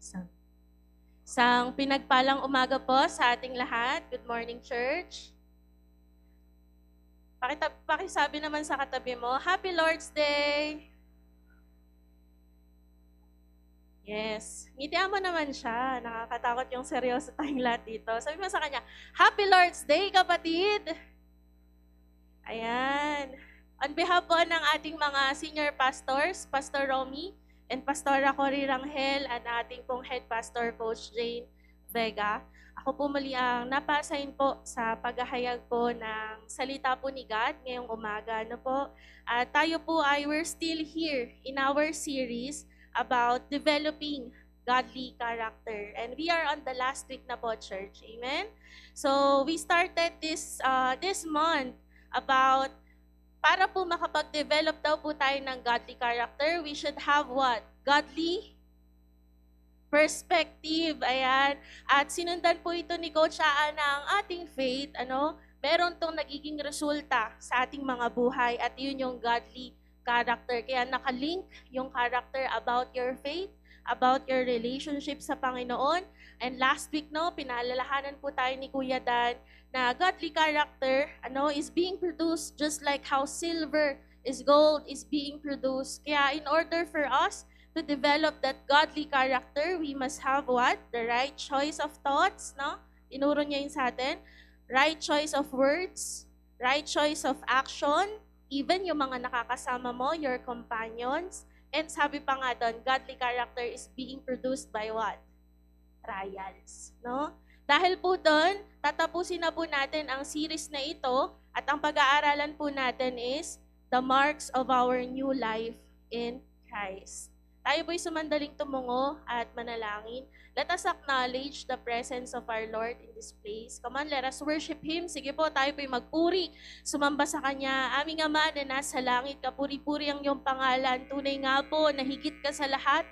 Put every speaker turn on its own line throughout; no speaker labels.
Isang, isang pinagpalang umaga po sa ating lahat. Good morning, church. Pakisabi naman sa katabi mo, Happy Lord's Day! Yes. Ngitian mo naman siya. Nakakatakot yung seryoso tayong lahat dito. Sabi mo sa kanya, Happy Lord's Day, kapatid! Ayan. On behalf po ng ating mga senior pastors, Pastor Romy and Pastora Cory Rangel at ating pong head pastor, Coach Jane Vega, ako po muli ang napasain po sa paghahayag po ng salita po ni God ngayong umaga. Ano po? At tayo po we're still here in our series about developing godly character. And we are on the last week na po, church. Amen? So, we started this month about para po makapag-develop daw po tayo ng godly character, we should have what? Godly perspective. Ayan. At sinundan po ito ni Coach Aa ng ating faith. Meron tong nagiging resulta sa ating mga buhay at yun yung godly character. Kaya nakalink yung character about your faith, about your relationship sa Panginoon. And last week, pinaalalahanan po tayo ni Kuya Dan na godly character, is being produced just like how silver is gold is being produced. Kaya in order for us to develop that godly character, we must have what? The right choice of thoughts, no? Tinuro niya yun sa atin. Right choice of words, right choice of action, even yung mga nakakasama mo, your companions. And sabi pa nga doon, godly character is being produced by what? Trials, no? Dahil po doon, tatapusin na po natin ang series na ito at ang pag-aaralan po natin is the marks of our new life in Christ. Tayo po'y sumandaling tumungo at manalangin. Let us acknowledge the presence of our Lord in this place. Come on, let us worship Him. Sige po, tayo po'y magpuri, sumamba sa Kanya. Aming Ama na nasa langit, kapuri-puri ang iyong pangalan. Tunay nga po na higit ka sa lahat.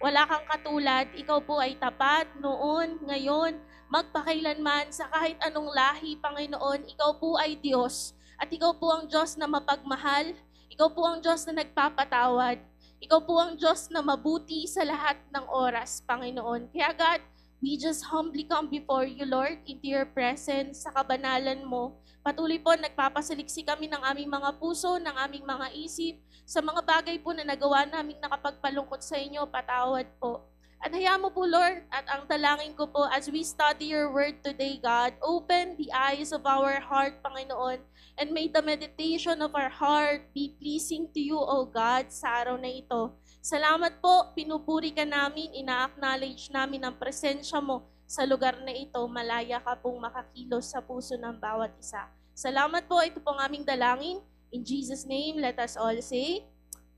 Wala kang katulad. Ikaw po ay tapat noon, ngayon, magpakailanman sa kahit anong lahi, Panginoon. Ikaw po ay Diyos. At ikaw po ang Diyos na mapagmahal. Ikaw po ang Diyos na nagpapatawad. Ikaw po ang Diyos na mabuti sa lahat ng oras, Panginoon. Kaya God, we just humbly come before you, Lord, into your presence, sa kabanalan mo. Patuloy po, nagpapasaliksi kami ng aming mga puso, ng aming mga isip, sa mga bagay po na nagawa naming nakapagpalungkot sa inyo, patawad po. At hayaan mo po, Lord, at ang dalangin ko po as we study your word today, God, open the eyes of our heart, Panginoon, and may the meditation of our heart be pleasing to you, O God, sa araw na ito. Salamat po, pinupuri ka namin, ina-acknowledge namin ang presensya mo sa lugar na ito. Malaya ka pong makakilos sa puso ng bawat isa. Salamat po, ito pong aming dalangin. In Jesus' name, let us all say,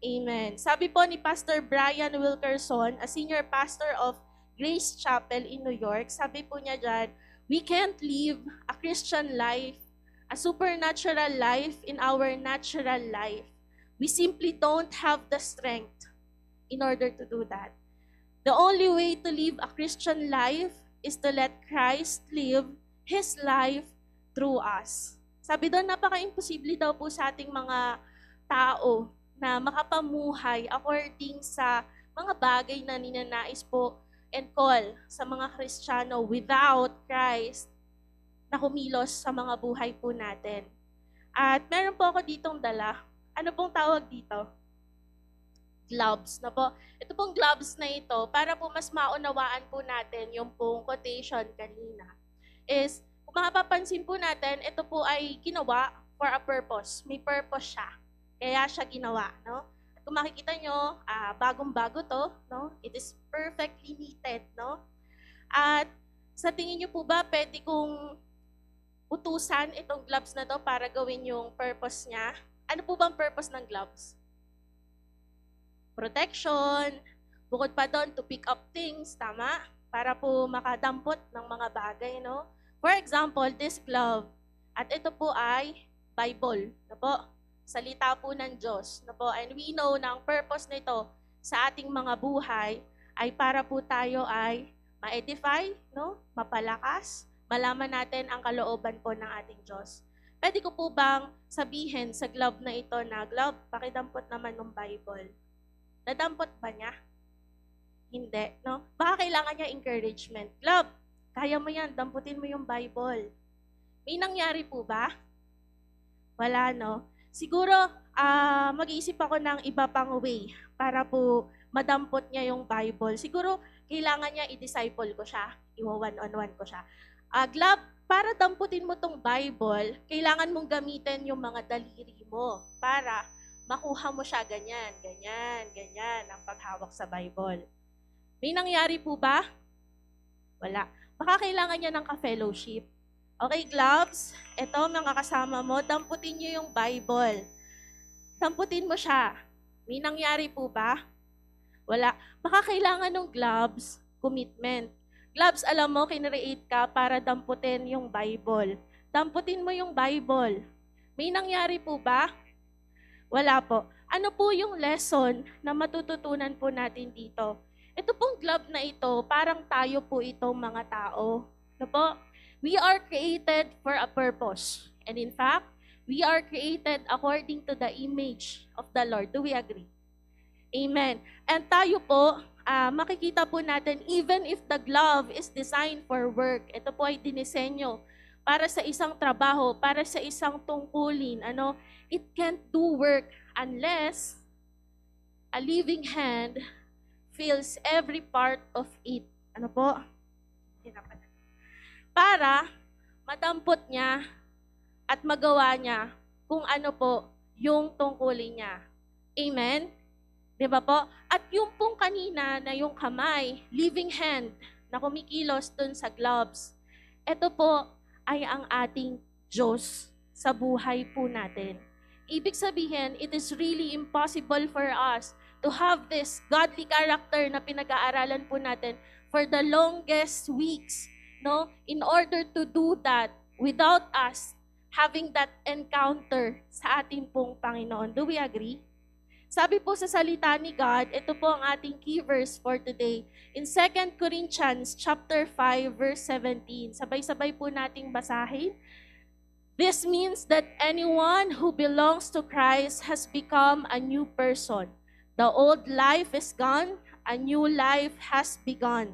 Amen. Sabi po ni Pastor Brian Wilkerson, a senior pastor of Grace Chapel in New York, sabi po niya dyan, we can't live a Christian life, a supernatural life in our natural life. We simply don't have the strength in order to do that. The only way to live a Christian life is to let Christ live His life through us. Sabi doon, napaka-imposible daw po sa ating mga tao na makapamuhay according sa mga bagay na ninanais po and call sa mga Kristiyano without Christ na kumilos sa mga buhay po natin. At meron po ako ditong dala. Ano pong tawag dito? Gloves na po. Ito pong gloves na ito, para po mas maunawaan po natin yung pong quotation kanina, is kung mapapansin po natin, ito po ay ginawa for a purpose. May purpose siya. Kaya siya ginawa, no? At kung makikita nyo, bagong-bago to, no? It is perfectly knitted, no? At sa tingin nyo po ba, pwede kong utusan itong gloves na to para gawin yung purpose niya? Ano po bang purpose ng gloves? Protection. Bukod pa doon, to pick up things, tama? Para po makadampot ng mga bagay, no? For example, this glove. At ito po ay Bible, no po? Salita po ng Diyos, no po? And we know na ang purpose nito sa ating mga buhay ay para po tayo ay ma-edify, no? Mapalakas, malaman natin ang kalooban po ng ating Diyos. Pwede ko po bang sabihin sa glove na ito na, glove, pakidampot naman ng Bible. Nadampot ba niya? Hindi, no? Baka kailangan niya encouragement. Love, kaya mo yan, damputin mo yung Bible. May nangyari po ba? Wala, no? Siguro, mag-iisip ako ng iba pang way para po madampot niya yung Bible. Siguro, kailangan niya i-disciple ko siya, i-one-on-one ko siya. Glab, para damputin mo tong Bible, kailangan mong gamitin yung mga daliri mo para makuha mo siya ganyan, ganyan, ganyan ang paghawak sa Bible. May nangyari po ba? Wala. Baka kailangan niya ng ka-fellowship. Okay, gloves, ito mga kasama mo, damputin niyo yung Bible. Damputin mo siya. May nangyari po ba? Wala. Baka kailangan ng gloves, commitment. Gloves, alam mo, kinreate ka para damputin yung Bible. Damputin mo yung Bible. May nangyari po ba? Wala po. Ano po yung lesson na matututunan po natin dito? Ito pong glove na ito, parang tayo po itong mga tao. Ano po? We are created for a purpose. And in fact, we are created according to the image of the Lord. Do we agree? Amen. And tayo po, makikita po natin, even if the glove is designed for work, ito po ay dinisenyo para sa isang trabaho, para sa isang tungkulin, it can't do work unless a living hand feels every part of it. Ano po? Para madampot niya at magawa niya kung ano po yung tungkulin niya. Amen? Di ba po? At yung pong kanina na yung kamay, living hand, na kumikilos dun sa gloves, ito po ay ang ating Diyos sa buhay po natin. Ibig sabihin, it is really impossible for us to have this godly character na pinag-aaralan po natin for the longest weeks. No? In order to do that without us having that encounter sa ating pong Panginoon. Do we agree? Sabi po sa salita ni God, ito po ang ating key verse for today. In 2 Corinthians chapter 5 verse 17. Sabay-sabay po nating basahin. This means that anyone who belongs to Christ has become a new person. The old life is gone, a new life has begun.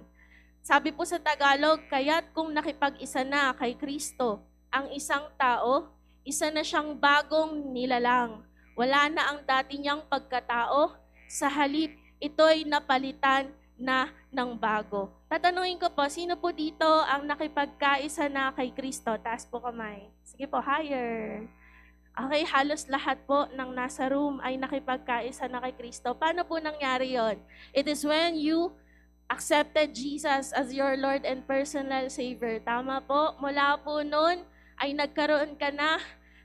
Sabi po sa Tagalog, kaya't kung nakipag-isa na kay Kristo ang isang tao, isa na siyang bagong nilalang. Wala na ang dati niyang pagkatao, sa halip ito'y napalitan na ng bago. Tatanungin ko po, sino po dito ang nakipagkaisa na kay Kristo? Taas po kamay. Sige po, higher. Okay, halos lahat po ng nasa room ay nakipagkaisa na kay Kristo. Paano po nangyari yon? It is when you accepted Jesus as your Lord and personal Savior. Tama po? Mula po noon ay nagkaroon ka na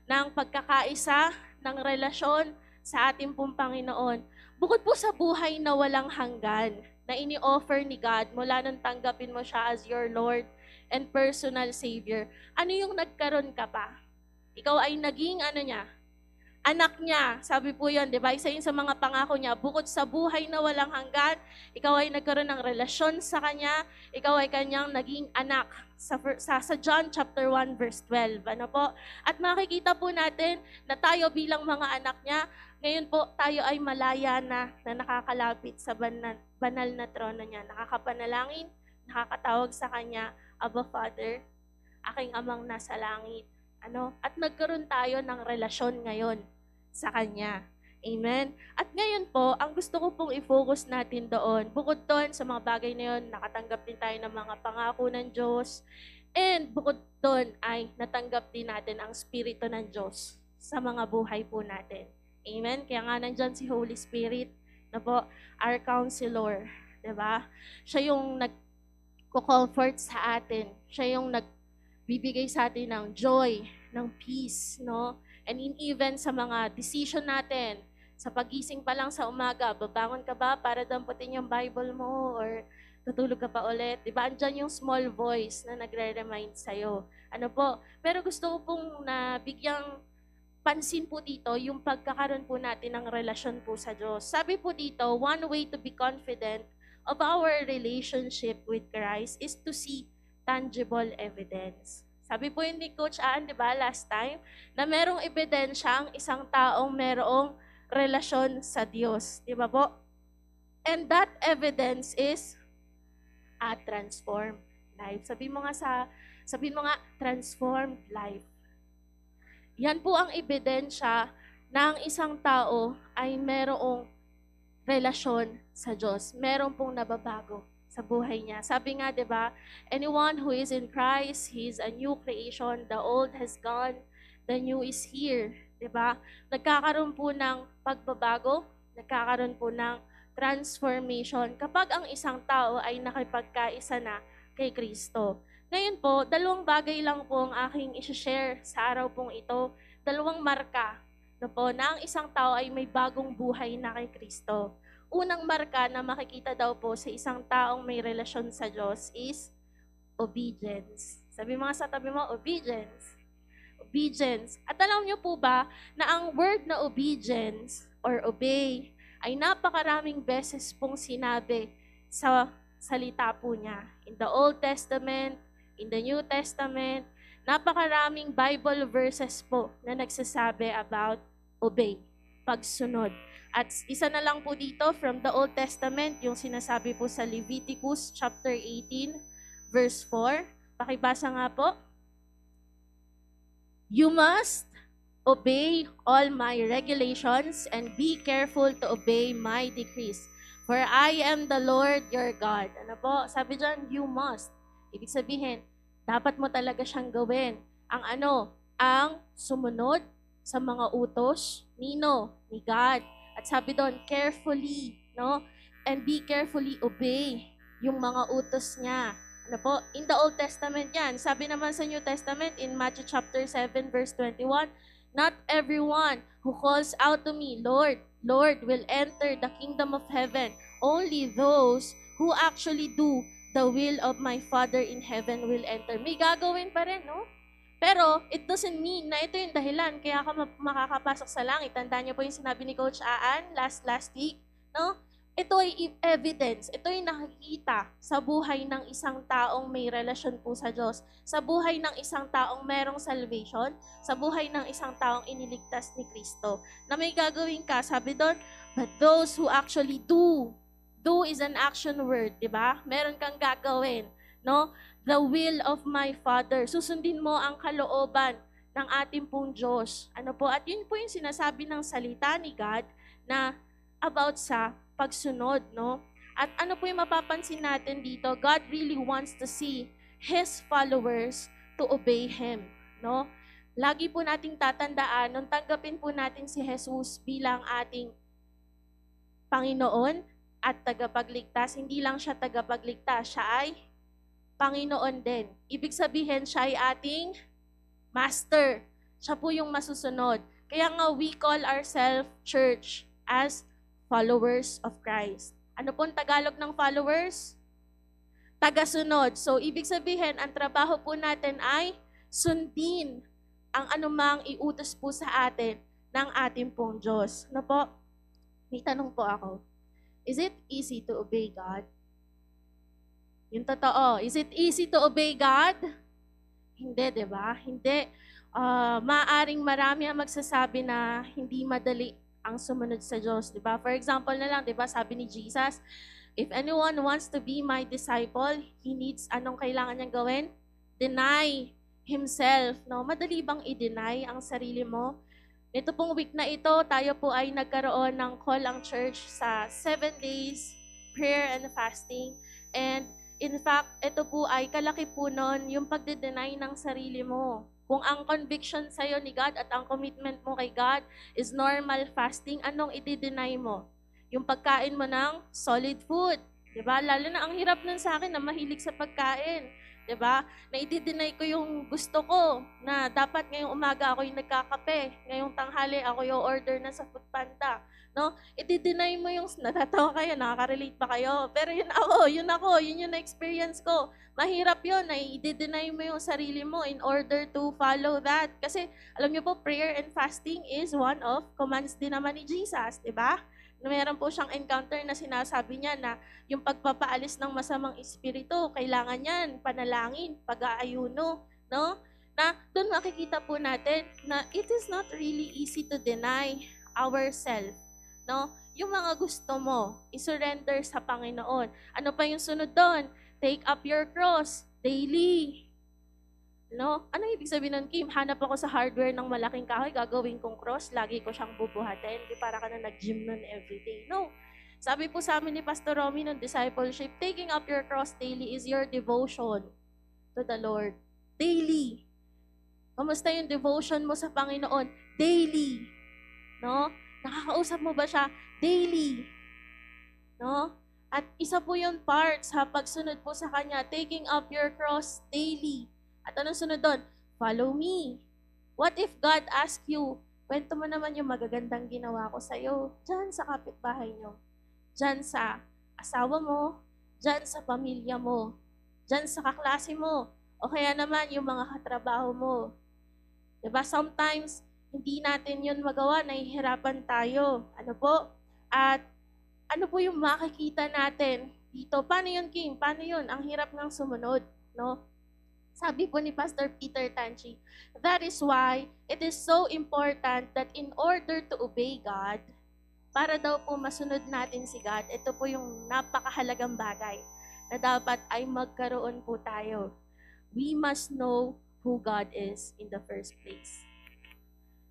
ng pagkakaisa, ng relasyon sa ating pong Panginoon. Bukod po sa buhay na walang hanggan, na ini-offer ni God mula nung tanggapin mo siya as your Lord and personal Savior, ano yung nagkaroon ka pa? Ikaw ay naging anak niya. Sabi po yun, di ba? Isa yun sa mga pangako niya. Bukod sa buhay na walang hanggan, ikaw ay nagkaroon ng relasyon sa kanya, ikaw ay kanyang naging anak. Sa John chapter 1 verse 12. Ano po? At makikita po natin na tayo bilang mga anak niya, ngayon po tayo ay malaya na nakakalapit sa banal na trono niya. Nakakapanalangin, nakakatawag sa kanya, Abba Father, aking amang nasa langit. At nagkaroon tayo ng relasyon ngayon sa Kanya. Amen? At ngayon po, ang gusto ko pong i-focus natin doon, bukod doon sa mga bagay na yun, nakatanggap din tayo ng mga pangako ng Diyos, and bukod doon ay natanggap din natin ang Espiritu ng Diyos sa mga buhay po natin. Amen? Kaya nga nandyan si Holy Spirit, na po, our counselor. Diba? Siya yung nag-comfort sa atin. Siya yung nagbibigay sa atin ng joy, ng peace, no? And even sa mga decision natin, sa pagising pa lang sa umaga, babangon ka ba para damputin yung Bible mo or tutulog ka pa ulit? Diba? Andyan yung small voice na nagre-remind sa'yo. Ano po? Pero gusto ko pong nabigyang pansin po dito yung pagkakaroon po natin ng relasyon po sa Diyos. Sabi po dito, one way to be confident of our relationship with Christ is to see tangible evidence. Sabi po yun ni Coach Aan, di ba, last time, na merong ebidensya ang isang taong merong relasyon sa Diyos. Di ba po? And that evidence is at transformed life. Sabi mo nga, transformed life. Yan po ang ebidensya na ang isang tao ay merong relasyon sa Diyos. Meron pong nababago sa buhay niya. Sabi nga, 'di ba? Anyone who is in Christ, he is a new creation. The old has gone, the new is here, 'di ba? Nagkakaroon po ng pagbabago, nagkakaroon po ng transformation kapag ang isang tao ay nakipagkaisa na kay Kristo. Ngayon po, dalawang bagay lang po ang aking i-share sa araw pong ito. Dalawang marka na ang isang tao ay may bagong buhay na kay Kristo. Unang marka na makikita daw po sa isang taong may relasyon sa Diyos is obedience. Sabi mga sa tabi mo, obedience. Obedience. At alam niyo po ba na ang word na obedience or obey ay napakaraming beses pong sinabi sa salita po niya. In the Old Testament, in the New Testament, napakaraming Bible verses po na nagsasabi about obey, pagsunod. At isa na lang po dito from the Old Testament, yung sinasabi po sa Leviticus chapter 18, verse 4. Pakibasa nga po. You must obey all my regulations and be careful to obey my decrees. For I am the Lord your God. Ano po? Sabi dyan, you must. Ibig sabihin, dapat mo talaga siyang gawin. Ang sumunod sa mga utos, ni God. At sabi doon, carefully, no? And be carefully obey yung mga utos niya. Ano po? In the Old Testament yan. Sabi naman sa New Testament, in Matthew chapter 7, verse 21, not everyone who calls out to me, Lord, Lord, will enter the kingdom of heaven. Only those who actually do the will of my Father in heaven will enter. May gagawin pa rin, no? Pero, it doesn't mean na ito yung dahilan kaya ka makakapasok sa langit. Tandaan niyo po yung sinabi ni Coach Aan last week, no? Ito ay evidence, ito ay nakikita sa buhay ng isang taong may relasyon po sa Diyos, sa buhay ng isang taong merong salvation, sa buhay ng isang taong iniligtas ni Kristo. Na may gagawin ka, sabi doon, but those who actually do is an action word, di ba? Meron kang gagawin, no? The will of my Father. Susundin mo ang kalooban ng ating pong Diyos. Ano po? At yun po yung sinasabi ng salita ni God na about sa pagsunod, no? At ano po yung mapapansin natin dito? God really wants to see His followers to obey Him, no? Lagi po nating tatandaan, nung tanggapin po natin si Jesus bilang ating Panginoon at tagapagligtas, hindi lang siya tagapagligtas, siya ay Panginoon din. Ibig sabihin, siya ay ating Master. Siya po yung masusunod. Kaya nga, we call ourselves church as followers of Christ. Ano pong Tagalog ng followers? Tagasunod. So, ibig sabihin, ang trabaho po natin ay sundin ang anumang iutos po sa atin ng ating pong Diyos. Ano po? May tanong po ako. Is it easy to obey God? Yung totoo. Is it easy to obey God? Hindi, di ba? Hindi. Maaring marami ang magsasabi na hindi madali ang sumunod sa Diyos, di ba? For example na lang, di ba, sabi ni Jesus, if anyone wants to be my disciple, he needs, anong kailangan niyang gawin? Deny himself, no? Madali bang i-deny ang sarili mo? Ito pong week na ito, tayo po ay nagkaroon ng call ang church sa 7 days prayer and fasting. And in fact, ito po ay kalaki po nun yung pagde-deny ng sarili mo. Kung ang conviction sa'yo ni God at ang commitment mo kay God is normal fasting, anong i-deny mo? Yung pagkain mo ng solid food. Diba? Lalo na ang hirap nun sa akin na mahilig sa pagkain. Diba? Na i-deny ko yung gusto ko na dapat ngayong umaga ako yung nagkakape. Ngayong tanghali ako yung order na sa Foodpanda. No? I-deny mo yung, natatawa kayo, nakaka-relate ba kayo? Pero yun yung na-experience ko. Mahirap yun, na i-deny mo yung sarili mo in order to follow that. Kasi, alam niyo po, prayer and fasting is one of commands din naman ni Jesus, di ba? Meron po siyang encounter na sinasabi niya na yung pagpapaalis ng masamang espiritu, kailangan yan, panalangin, pag-aayuno, no? Na doon makikita po natin na it is not really easy to deny ourselves. No? yung mga gusto mo, isurrender sa Panginoon. Ano pa yung sunod doon? Take up your cross daily. No? Ano ibig sabihin nun, Kim? Hanap ako sa hardware ng malaking kahoy, gagawin kong cross, lagi ko siyang bubuhatin. Di para ka na nag-gym nun everyday. No. Sabi po sa amin ni Pastor Romy ng discipleship, taking up your cross daily is your devotion to the Lord. Daily. Kamusta yung devotion mo sa Panginoon? Daily. No? Nakakausap mo ba siya? Daily. No? At isa po yung part sa pagsunod po sa Kanya, taking up your cross daily. At anong sunod doon? Follow me. What if God ask you, kwento mo naman yung magagandang ginawa ko sa'yo, dyan sa kapitbahay nyo, dyan sa asawa mo, dyan sa pamilya mo, dyan sa kaklase mo, o kaya naman yung mga katrabaho mo. Diba? Sometimes, hindi natin yun magawa, nahihirapan tayo. Ano po? At ano po yung makikita natin dito? Paano yun, King? Paano yun? Ang hirap ng sumunod, no? Sabi po ni Pastor Peter Tanchi, that is why it is so important that in order to obey God, para daw po masunod natin si God, ito po yung napakahalagang bagay na dapat ay magkaroon po tayo. We must know who God is in the first place.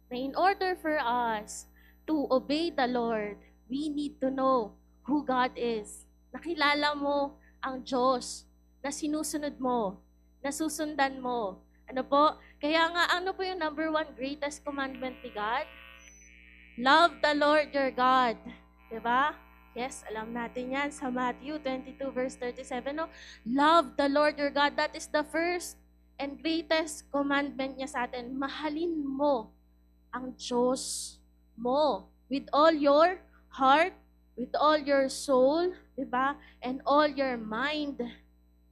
Na in order for us to obey the Lord, we need to know who God is. Nakilala mo ang Diyos na sinusunod mo, na susundan mo. Ano po? Kaya nga, ano po yung number 1 greatest commandment ni God? Love the Lord your God. Diba? Yes, alam natin yan sa Matthew 22 verse 37. No? Love the Lord your God. That is the first and greatest commandment niya sa atin. Mahalin mo ang Diyos mo with all your heart, with all your soul, diba? And all your mind.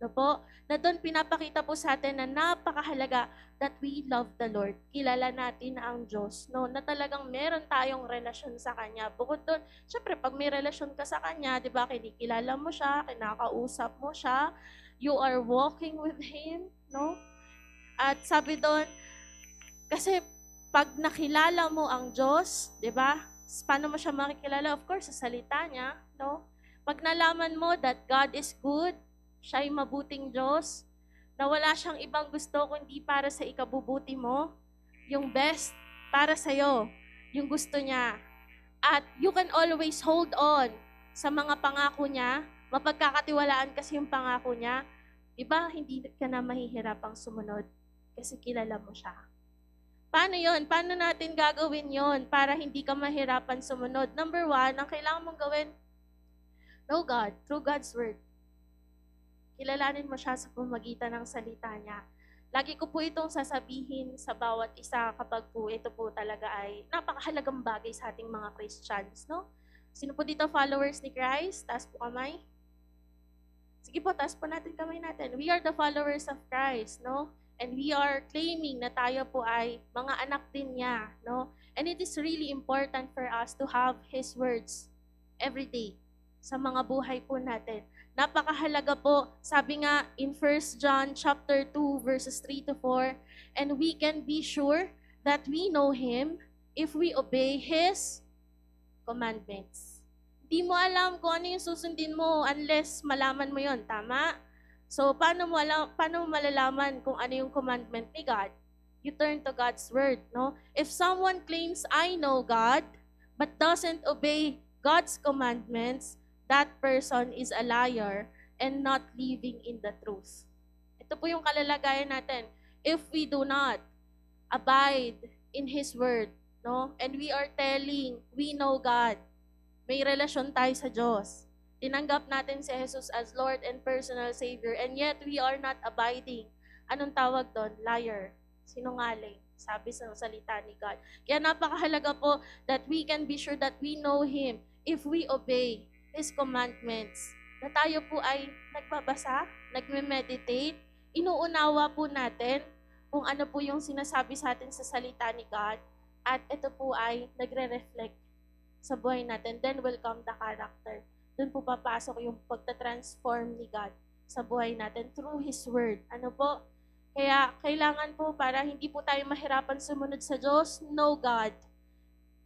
No po? Na doon pinapakita po sa atin na napakahalaga that we love the Lord. Kilala natin ang Diyos, no? Na talagang meron tayong relasyon sa Kanya. Bukod doon, syempre, pag may relasyon ka sa Kanya, di ba, kinikilala mo siya, kinakausap mo siya, you are walking with Him, no? At sabi doon, kasi pag nakilala mo ang Diyos, di ba, paano mo siya makikilala? Of course, sa salita niya, no? Pag nalaman mo that God is good, siya ay mabuting Diyos, na wala siyang ibang gusto kundi para sa ikabubuti mo, yung best para sa'yo, yung gusto niya. At you can always hold on sa mga pangako niya, mapagkakatiwalaan kasi yung pangako niya, diba, hindi ka na mahihirapang sumunod kasi kilala mo siya. Paano yon? Paano natin gagawin yon para hindi ka mahirapan sumunod? Number 1, ang kailangan mong gawin, know God through God's Word. Kilalanin mo siya sa pamagitan ng salita niya. Lagi ko po itong sasabihin sa bawat isa kapag po ito po talaga ay napakahalagang bagay sa ating mga Christians, no? Sino po dito followers ni Christ? Taas po kamay. Sige po, taas po natin kamay natin. We are the followers of Christ, no? And we are claiming na tayo po ay mga anak din niya, no? And it is really important for us to have His words every day sa mga buhay po natin. Napakahalaga po, sabi nga in 1 John chapter 2 verses 3 to 4, and we can be sure that we know Him if we obey His commandments. Hindi mo alam kung ano yung susundin mo unless malaman mo yon, tama? So, paano mo malalaman kung ano yung commandment ni God? You turn to God's Word, no? If someone claims, I know God, but doesn't obey God's commandments, that person is a liar and not living in the truth. Ito po yung kalalagayan natin. If we do not abide in His Word, no? And we are telling, we know God. May relasyon tayo sa Diyos. Tinanggap natin si Jesus as Lord and personal Savior, and yet we are not abiding. Anong tawag doon? Liar. Sinungaling. Sabi sa salita ni God. Kaya napakahalaga po that we can be sure that we know Him if we obey His commandments. Na tayo po ay nagbabasa, nagme-meditate, inuunawa po natin kung ano po yung sinasabi sa atin sa salita ni God, at ito po ay nagre-reflect sa buhay natin. Then will come the character. Doon po papasok yung pagta-transform ni God sa buhay natin through His Word. Ano po? Kaya kailangan po para hindi po tayo mahirapan sumunod sa Diyos, know God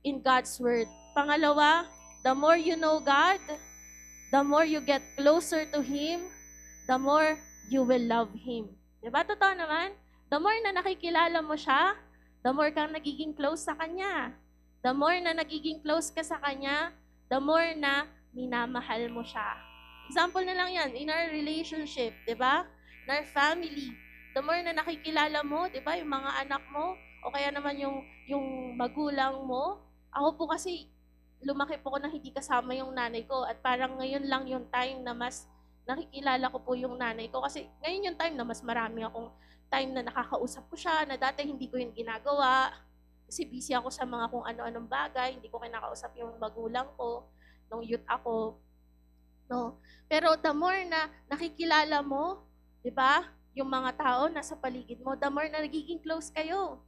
in God's Word. Pangalawa, The more you know God, the more you get closer to Him, the more you will love Him. Diba? Totoo naman? The more na nakikilala mo siya, the more kang nagiging close sa Kanya. The more na nagiging close ka sa Kanya, the more na minamahal mo siya. Example na lang yan, in our relationship, diba? In our family. The more na nakikilala mo, diba? Yung mga anak mo, o kaya naman yung magulang mo. Ako po kasi, lumaki po ko na hindi kasama yung nanay ko at parang ngayon lang yung time na mas nakikilala ko po yung nanay ko kasi ngayon yung time na mas marami akong time na nakakausap ko siya na dati hindi ko yun ginagawa kasi busy ako sa mga kung ano-anong bagay, hindi ko kinakausap yung magulang ko nung youth ako. No? Pero the more na nakikilala mo, 'di ba? Yung mga tao nasa paligid mo, the more na nagiging close kayo.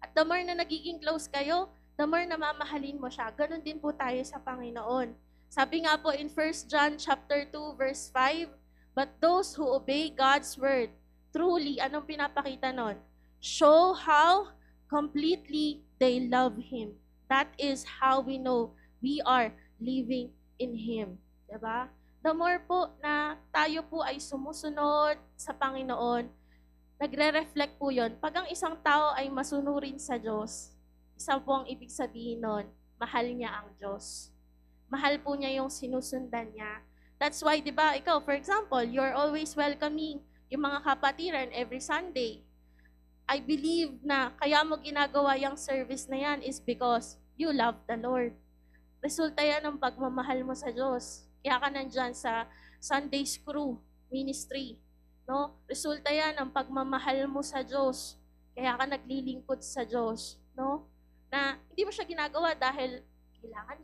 At the more na nagiging close kayo, the more na mamahalin mo siya. Ganon din po tayo sa Panginoon. Sabi nga po in 1 John chapter 2 verse 5, but those who obey God's word, truly, anong pinapakita nun? Show how completely they love Him. That is how we know we are living in Him. Diba? The more po na tayo po ay sumusunod sa Panginoon, nagre-reflect po yun. Pag ang isang tao ay masunurin sa Diyos, isa po ang ibig sabihin nun, mahal niya ang Diyos. Mahal po niya yung sinusundan niya. That's why, di ba, ikaw, for example, you're always welcoming yung mga kapatiran every Sunday. I believe na kaya mo ginagawa yung service na yan is because you love the Lord. Resulta yan ng pagmamahal mo sa Diyos. Kaya ka nandyan sa Sunday Crew Ministry. No? Resulta yan ng pagmamahal mo sa Diyos. Kaya ka naglilingkod sa Diyos. No? Na hindi mo siya ginagawa dahil kailangan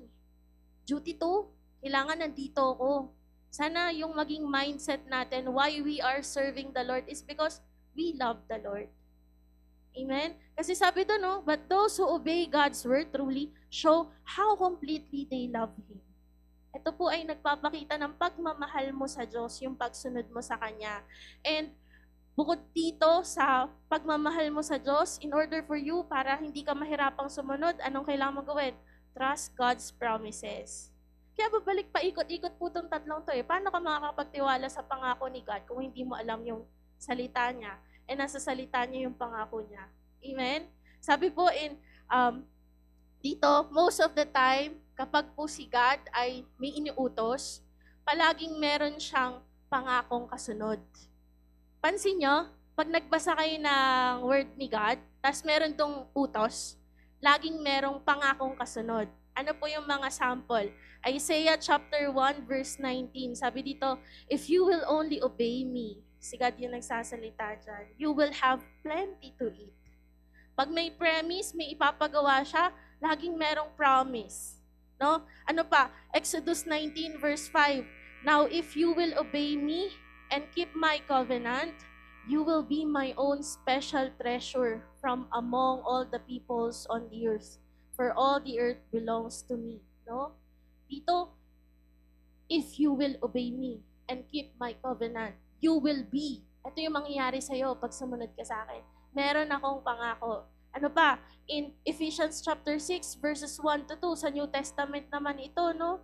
duty to. Kailangan nandito ako. Sana yung maging mindset natin why we are serving the Lord is because we love the Lord. Amen? Kasi sabi doon, no? But those who obey God's word truly show how completely they love Him. Ito po ay nagpapakita ng pagmamahal mo sa Diyos, yung pagsunod mo sa Kanya. And bukod dito sa pagmamahal mo sa Diyos, in order for you, para hindi ka mahirapang sumunod, anong kailangan mo gawin? Trust God's promises. Kaya babalik pa ikot-ikot po itong tatlong to eh. Paano ka makakapagtiwala sa pangako ni God kung hindi mo alam yung salita niya? Eh nasa salita niya yung pangako niya. Amen? Sabi po dito, most of the time, kapag po si God ay may iniutos, palaging meron siyang pangakong kasunod. Pansin nyo, pag nagbasa kayo ng word ni God, tas meron tong utos, laging merong pangakong kasunod. Ano po yung mga sample? Isaiah chapter 1 verse 19, sabi dito, if you will only obey me, si God yung nagsasalita dyan, you will have plenty to eat. Pag may premise, may ipapagawa siya, laging merong promise. No? Ano pa? Exodus 19 verse 5. Now if you will obey me and keep my covenant, you will be my own special treasure from among all the peoples on the earth. For all the earth belongs to me. No? Dito, if you will obey me and keep my covenant, you will be. Ito yung mangyayari sa'yo pag sumunod ka sa akin. Meron akong pangako. Ano pa? In Ephesians chapter 6 verses 1 to 2 sa New Testament naman ito, no?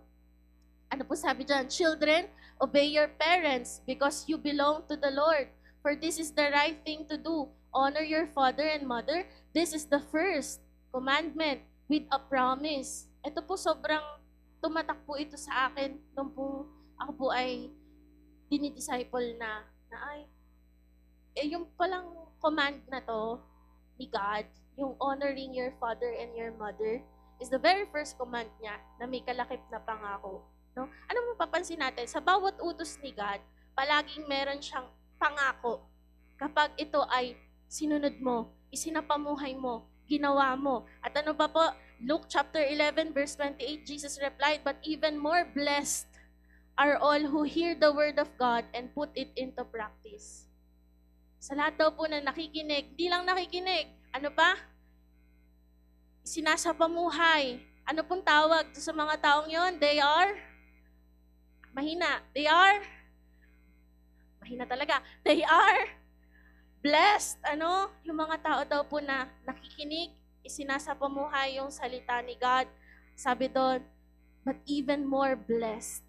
Ano po sabi dyan? Children, obey your parents because you belong to the Lord. For this is the right thing to do. Honor your father and mother. This is the first commandment with a promise. Ito po sobrang tumatak po ito sa akin nung po ako po ay dinidisciple na ay, yung palang command na to, ni God, yung honoring your father and your mother, is the very first command niya na may kalakip na pangako. No? Ano mo papansin natin? Sa bawat utos ni God, palaging meron siyang pangako. Kapag ito ay sinunod mo, isinapamuhay mo, ginawa mo. At ano pa po? Luke chapter 11 verse 28, Jesus replied, but even more blessed are all who hear the word of God and put it into practice. Sa lahat daw po na nakikinig, di lang nakikinig, ano pa? Sinasapamuhay. Ano pong tawag sa mga taong yon? They are mahina. They are mahina talaga. They are blessed. Ano? Yung mga tao daw po na nakikinig, isinasapamuhay yung salita ni God. Sabi doon, but even more blessed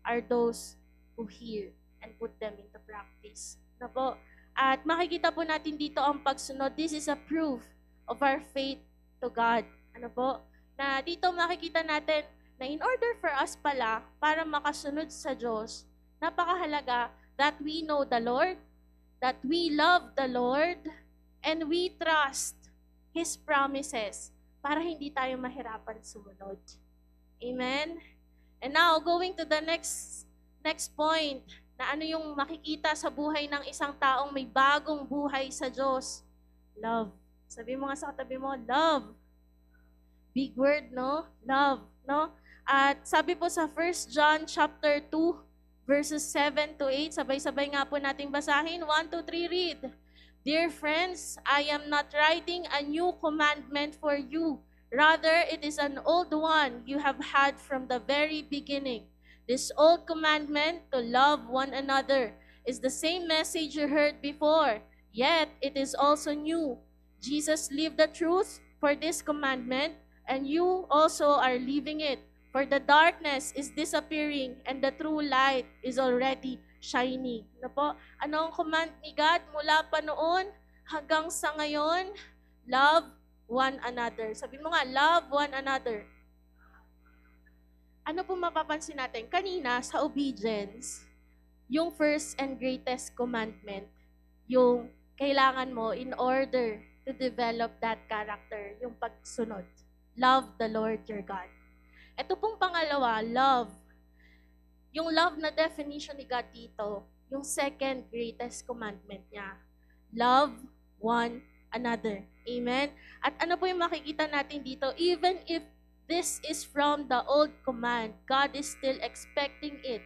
are those who hear and put them into practice. Na po? At makikita po natin dito ang pagsunod. This is a proof of our faith to God. Ano po? Na dito makikita natin na in order for us pala, para makasunod sa Diyos, napakahalaga that we know the Lord, that we love the Lord, and we trust His promises para hindi tayo mahirapan sumunod. Amen? And now, going to the next point, na ano yung makikita sa buhay ng isang taong may bagong buhay sa Diyos. Love. Sabi mo nga sa katabi mo, love. Big word, no? Love, no? At sabi po sa 1 John chapter 2, verses 7 to 8, sabay-sabay nga po nating basahin. 1, 2, 3, read. Dear friends, I am not writing a new commandment for you. Rather, it is an old one you have had from the very beginning. This old commandment, to love one another, is the same message you heard before, yet it is also new. Jesus lived the truth for this commandment, and you also are living it. For the darkness is disappearing, and the true light is already shining. Ano po? Ano ang command ni God mula pa noon hanggang sa ngayon? Love one another. Sabi mo nga, love one another. Ano po mapapansin natin? Kanina, sa obedience, yung first and greatest commandment, yung kailangan mo in order to develop that character, yung pagsunod. Love the Lord your God. Ito pong pangalawa, love. Yung love na definition ni God dito, yung second greatest commandment niya. Love one another. Amen? At ano po yung makikita natin dito? Even if this is from the old command, God is still expecting it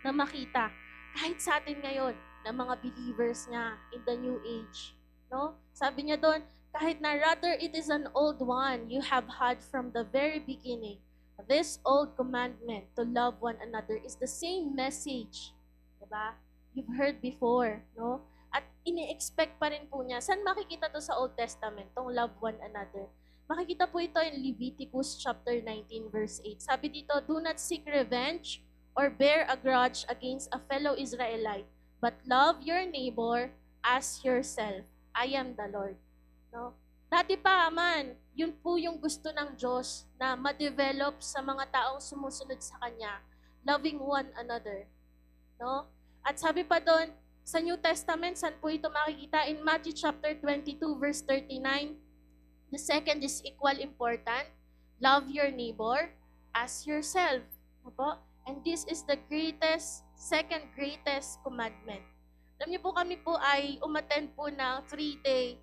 na makita. Kahit sa atin ngayon, na mga believers niya in the new age. No? Sabi niya doon, kahit na rather it is an old one you have had from the very beginning, this old commandment to love one another is the same message. Diba? You've heard before. No? At ini-expect pa rin po niya. Saan makikita to sa Old Testament, tong love one another? Makikita po ito in Leviticus chapter 19 verse 8. Sabi dito, do not seek revenge or bear a grudge against a fellow Israelite, but love your neighbor as yourself. I am the Lord. No? Dati pa man, yun po yung gusto ng Diyos na ma-develop sa mga taong sumusunod sa Kanya. Loving one another. No? At sabi pa doon, sa New Testament, saan po ito makikita? In Matthew chapter 22 verse 39, the second is equal important. Love your neighbor as yourself. Opo? And this is the second greatest commandment. Alam niyo po, kami po ay umattend po ng 3-day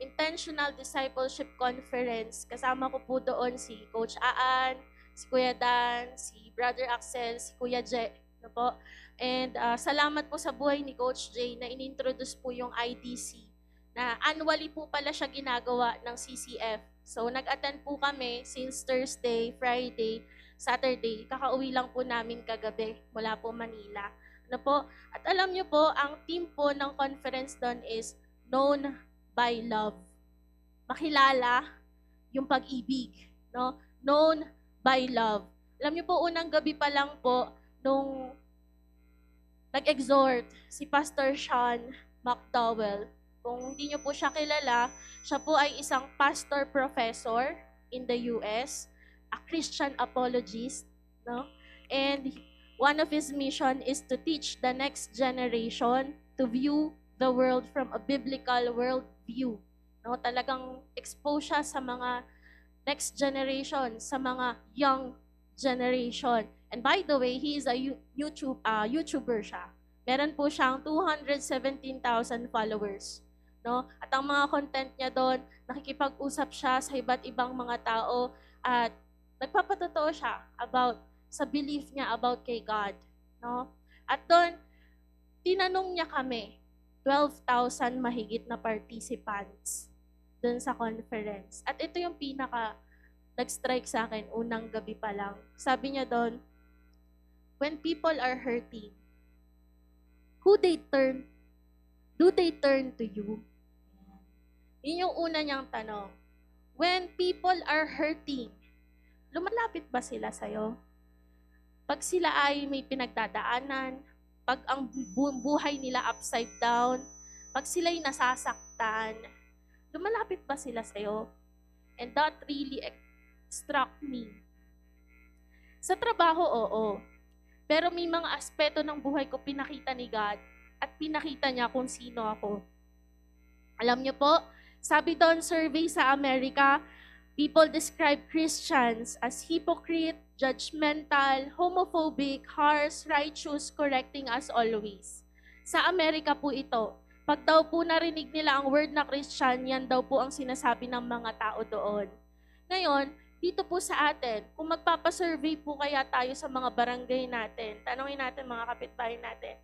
intentional discipleship conference. Kasama ko po doon si Coach Aan, si Kuya Dan, si Brother Axel, si Kuya Je. No po? And salamat po sa buhay ni Coach J na inintroduce po yung IDC. Na annually po pala siya ginagawa ng CCF. So, nag-attend po kami since Thursday, Friday, Saturday. Kakauwi lang po namin kagabi mula po Manila. Ano po? At alam niyo po, ang team po ng conference doon is known by love. Makilala yung pag-ibig. No? Known by love. Alam niyo po, unang gabi pa lang po, nung nag-exhort si Pastor Sean McDowell. Kung hindi niyo po siya kilala, siya po ay isang pastor professor in the US, a Christian apologist, no? And one of his mission is to teach the next generation to view the world from a biblical worldview. No? Talagang expose siya sa mga next generation, sa mga young generation. And by the way, he is a YouTuber siya. Meron po siyang 217,000 followers. No? At ang mga content niya doon, nakikipag-usap siya sa iba't ibang mga tao at nagpapatotoo siya sa belief niya about kay God. No? At doon, tinanong niya kami, 12,000 mahigit na participants doon sa conference. At ito yung nag-strike sa akin unang gabi pa lang. Sabi niya doon, when people are hurting, do they turn to you? Yun yung una niyang tanong. When people are hurting, lumalapit ba sila sa'yo? Pag sila ay may pinagdadaanan, pag ang buhay nila upside down, pag sila'y nasasaktan, lumalapit ba sila sa'yo? And that really struck me. Sa trabaho, oo. Pero may mga aspeto ng buhay ko pinakita ni God at pinakita niya kung sino ako. Alam niyo po, sabi doon survey sa Amerika, people describe Christians as hypocrite, judgmental, homophobic, harsh, righteous, correcting us always. Sa Amerika po ito. Pag daw po narinig nila ang word na Christian, yan daw po ang sinasabi ng mga tao doon. Ngayon, dito po sa atin, kung magpapasurvey po kaya tayo sa mga barangay natin, tanongin natin mga kapitbahay natin,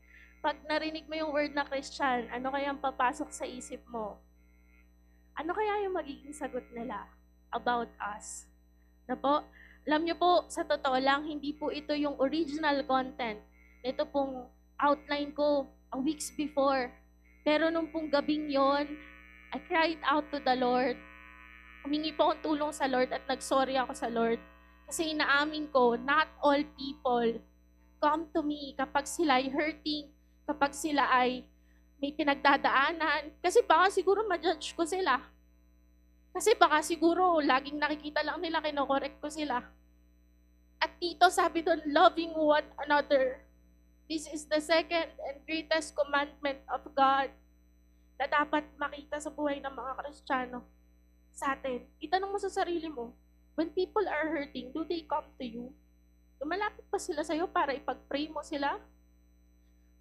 pag narinig mo yung word na Christian, ano kaya ang papasok sa isip mo? Ano kaya yung magiging sagot nila about us? Na po, alam nyo po, sa totoo lang, hindi po ito yung original content. Ito pong outline ko a weeks before. Pero nung pong gabing yon, I cried out to the Lord. Humingi po akong tulong sa Lord at nagsorry ako sa Lord. Kasi inaamin ko, not all people come to me kapag sila ay hurting, kapag sila ay may pinagdadaanan. Kasi baka siguro ma-judge ko sila. Kasi baka siguro laging nakikita lang nila, kinokorek ko sila. At dito sabi doon, loving one another. This is the second and greatest commandment of God na dapat makita sa buhay ng mga Kristiyano sa atin. Itanong mo sa sarili mo, when people are hurting, do they come to you? Lumalapit pa sila sa'yo para ipag-pray mo sila?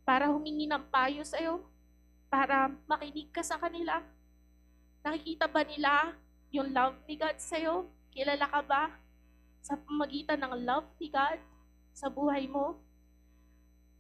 Para humingi ng payo sa'yo? Para makinig ka sa kanila? Nakikita ba nila yung love ni God sa'yo? Kilala ka ba sa pamagitan ng love ni God sa buhay mo?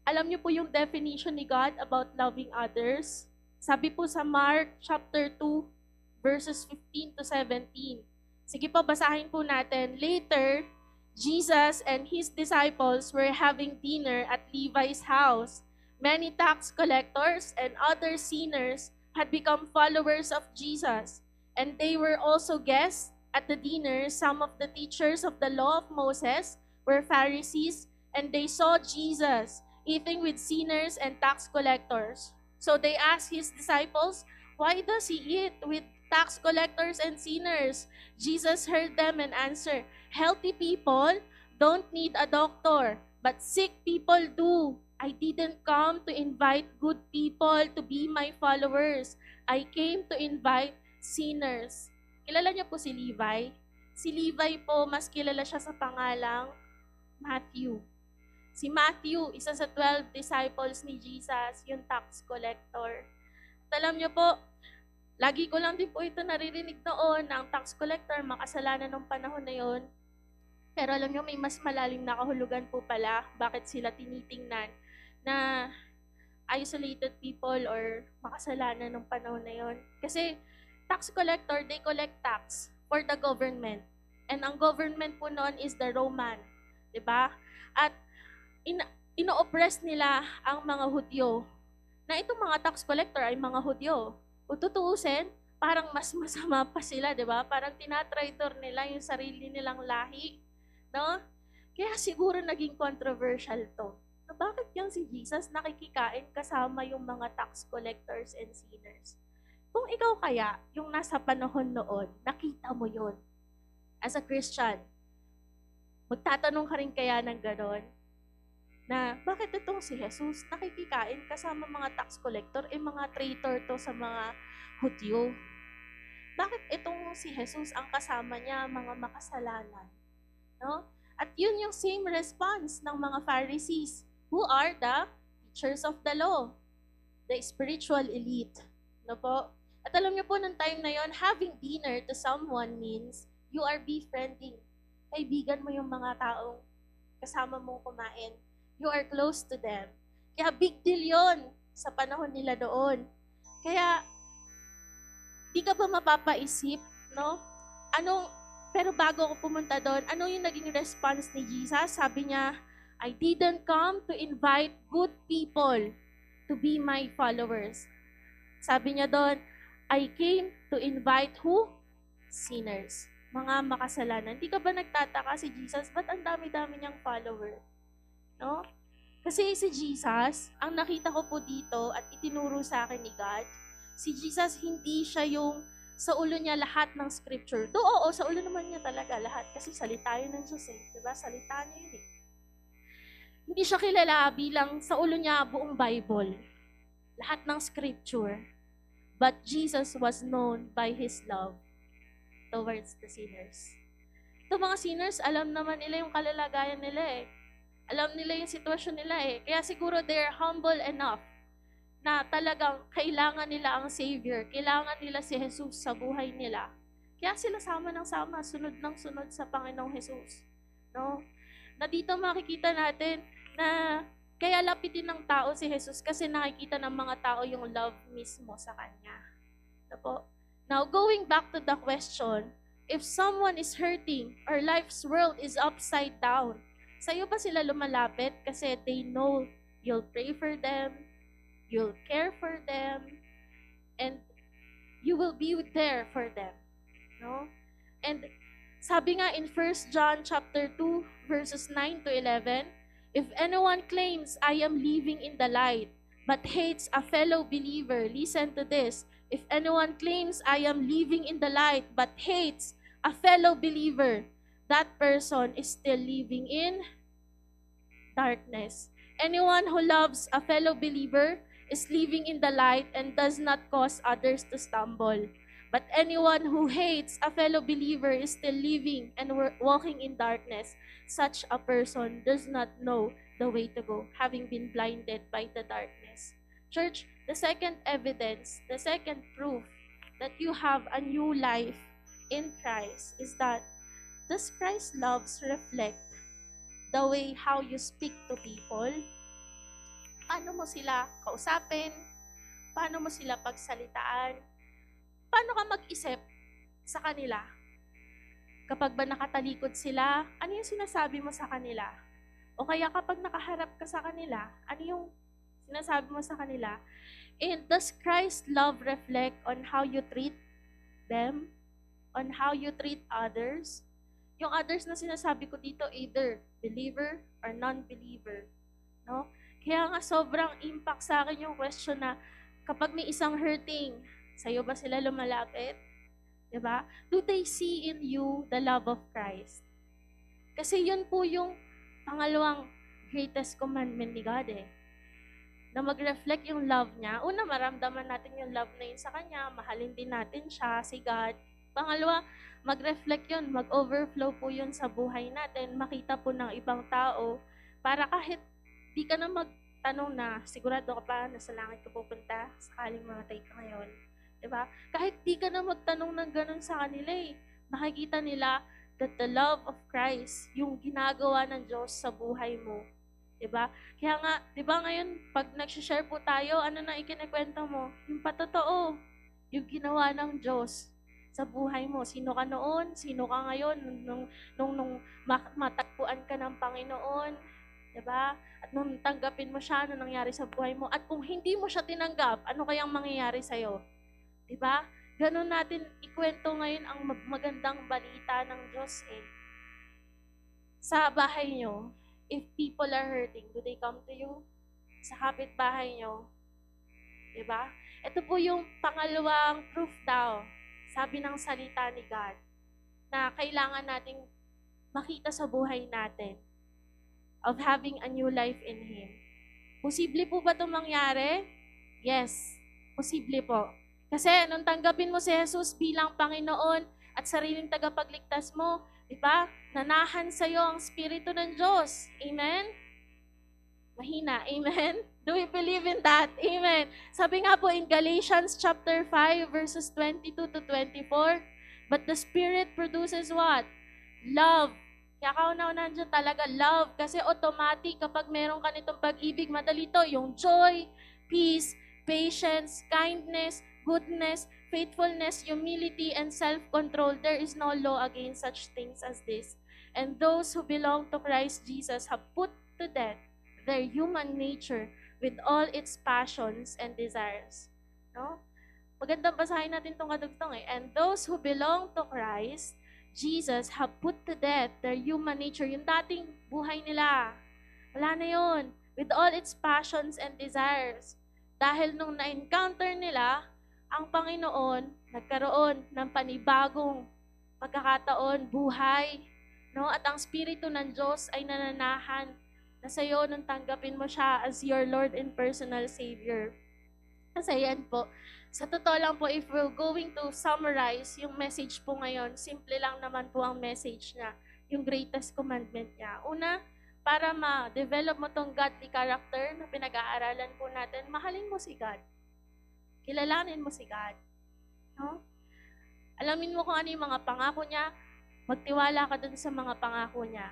Alam niyo po yung definition ni God about loving others? Sabi po sa Mark chapter 2, verses 15 to 17. Sige po, basahin po natin. Later, Jesus and his disciples were having dinner at Levi's house. Many tax collectors and other sinners had become followers of Jesus, and they were also guests at the dinner. Some of the teachers of the law of Moses were Pharisees, and they saw Jesus eating with sinners and tax collectors. So they asked his disciples, "Why does he eat with tax collectors and sinners?" Jesus heard them and answered, "Healthy people don't need a doctor, but sick people do. I didn't come to invite good people to be my followers. I came to invite sinners." Kilala niyo po si Levi? Si Levi po, mas kilala siya sa pangalang Matthew. Si Matthew, isa sa 12 disciples ni Jesus, yung tax collector. At alam niyo po, lagi ko lang din po ito naririnig noon na ang tax collector, makasalanan ng panahon na yon. Pero alam niyo, may mas malalim na kahulugan po pala bakit sila tinitingnan na isolated people or makasalanan ng panahon na yon. Kasi tax collector, they collect tax for the government. And ang government po noon is the Roman. Diba? At ino-oppress nila ang mga Hudyo. Na itong mga tax collector ay mga Hudyo. Kung tutuusin, parang mas masama pa sila, di ba? Parang tinatraitor nila yung sarili nilang lahi. No? Kaya siguro naging controversial to. Na bakit yung si Jesus nakikikain kasama yung mga tax collectors and sinners? Kung ikaw kaya, yung nasa panahon noon, nakita mo yon as a Christian, magtatanong ka rin kaya ng ganon? Na bakit itong si Jesus nakikikain kasama mga tax collector, mga traitor to sa mga Hudyo? Bakit itong si Jesus ang kasama niya mga makasalanan? No? At yun yung same response ng mga Pharisees, who are the teachers of the law, the spiritual elite. No po? At alam niyo po, nung time na yon, having dinner to someone means you are befriending. Kaibigan mo yung mga taong kasama mong kumain. You are close to them. Kaya big deal yon sa panahon nila doon. Kaya, di ka ba mapapaisip, no? Pero bago ako pumunta doon, ano yung naging response ni Jesus? Sabi niya, I didn't come to invite good people to be my followers. Sabi niya doon, I came to invite who? Sinners. mga makasalanan. Hindi ka ba nagtataka si Jesus, ba't ang dami-dami niyang follower? No? Kasi si Jesus, ang nakita ko po dito at itinuro sa akin ni God, si Jesus hindi siya yung sa ulo niya lahat ng scripture. Oo, sa ulo naman niya talaga lahat kasi salita yun ng Diyos eh. Diba? Salita niya yun eh. Hindi siya kilala bilang sa ulo niya buong Bible. Lahat ng scripture. But Jesus was known by His love towards the sinners. Ito mga sinners, alam naman nila yung kalalagayan nila eh. Alam nila yung sitwasyon nila eh. Kaya siguro they're humble enough na talagang kailangan nila ang Savior. Kailangan nila si Jesus sa buhay nila. Kaya sila sama ng sama, sunod ng sunod sa Panginoong Jesus. No? Na dito makikita natin na kaya lapitin ng tao si Jesus kasi nakikita ng mga tao yung love mismo sa Kanya. No po? Now, going back to the question, if someone is hurting or life's world is upside down, sa'yo ba sila lumalapit kasi they know you'll pray for them, you'll care for them, and you will be there for them. No? And sabi nga in 1 John chapter 2 verses 9 to 11, if anyone claims I am living in the light but hates a fellow believer, listen to this. If anyone claims I am living in the light but hates a fellow believer, that person is still living in darkness. Anyone who loves a fellow believer is living in the light and does not cause others to stumble. But anyone who hates a fellow believer is still living and walking in darkness. Such a person does not know the way to go, having been blinded by the darkness. Church, the second evidence, the second proof that you have a new life in Christ is that does Christ's love reflect the way how you speak to people? Paano mo sila kausapin? Paano mo sila pagsalitaan? Paano ka mag-isip sa kanila? Kapag ba nakatalikod sila, ano yung sinasabi mo sa kanila? O kaya kapag nakaharap ka sa kanila, ano yung sinasabi mo sa kanila? And does Christ's love reflect on how you treat them? On how you treat others? Yung others na sinasabi ko dito, either believer or non-believer. No? Kaya nga sobrang impact sa akin yung question na kapag may isang hurting, sa'yo ba sila lumalapit? Diba? Do they see in you the love of Christ? Kasi yun po yung pangalawang greatest commandment ni God eh. Na mag-reflect yung love niya. Una, maramdaman natin yung love na yun sa Kanya. Mahalin din natin siya, si God. Pangalawa, mag-reflect yun, mag-overflow po yun sa buhay natin. Makita po ng ibang tao para kahit di ka na magtanong na sigurado ka pa na sa langit ka pupunta sakaling mamatay ka ngayon. Diba? Kahit di ka na magtanong ng ganun sa kanila eh. Makikita nila that the love of Christ, yung ginagawa ng Diyos sa buhay mo. Diba? Kaya nga, diba ngayon, pag nag-share po tayo, ano na ikinikwento mo? Yung patotoo, yung ginawa ng Diyos sa buhay mo. Sino ka noon? Sino ka ngayon? Nung matagpuan ka ng Panginoon. Diba? At nung tanggapin mo siya, ano nangyari sa buhay mo. At kung hindi mo siya tinanggap, ano kayang mangyayari sa'yo? Diba? Ganon natin ikwento ngayon ang magandang balita ng Diyos eh. Sa bahay nyo, if people are hurting, do they come to you? Sa kapitbahay nyo, diba? Ito po yung pangalawang proof daw, sabi ng salita ni God, na kailangan nating makita sa buhay natin of having a new life in Him. Posible po ba itong mangyari? Yes, posible po. Kasi nung tanggapin mo si Jesus bilang Panginoon at sariling tagapagligtas mo, di ba? Nanahan sa'yo ang Espiritu ng Diyos. Amen? Mahina. Amen? Do we believe in that? Amen. Sabi nga po in Galatians chapter 5 verses 22 to 24, but the Spirit produces what? Love. Kaya kauna-unahan dyan talaga love. Kasi automatic kapag meron ka nitong pag-ibig, madali to, yung joy, peace, patience, kindness, goodness, faithfulness, humility, and self-control. There is no law against such things as this. And those who belong to Christ Jesus have put to death their human nature with all its passions and desires. No? Magandang basahin natin itong kadugtong eh. And those who belong to Christ Jesus have put to death their human nature. Yung dating buhay nila, wala na yun. With all its passions and desires. Dahil nung na-encounter nila, ang Panginoon, nagkaroon ng panibagong pagkakataon, buhay. No? At ang Espiritu ng Diyos ay nananahan na sa'yo nung tanggapin mo siya as your Lord and personal Savior. Kasi yan po, sa totoo lang po, if we're going to summarize yung message po ngayon, simple lang naman po ang message niya, yung greatest commandment niya. Una, para ma-develop mo tong godly character na pinag-aaralan po natin, mahalin mo si God. Kilalanin mo si God. No? Alamin mo kung ano yung mga pangako niya, magtiwala ka dun sa mga pangako niya.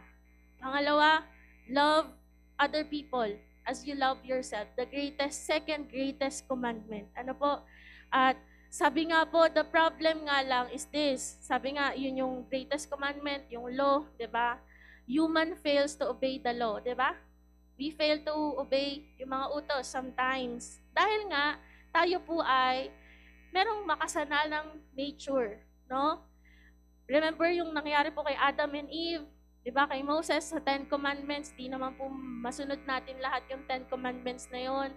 Pangalawa, love other people as you love yourself. The second greatest commandment. Ano po? At sabi nga po, the problem nga lang is this. Sabi nga, yun yung greatest commandment, yung law, di ba? Human fails to obey the law, di ba? We fail to obey yung mga utos sometimes. Dahil nga, tayo po ay merong makasanalang nature, no? Remember yung nangyari po kay Adam and Eve, di ba? Kay Moses sa 10 Commandments, di naman po masunod natin lahat yung 10 Commandments na yon.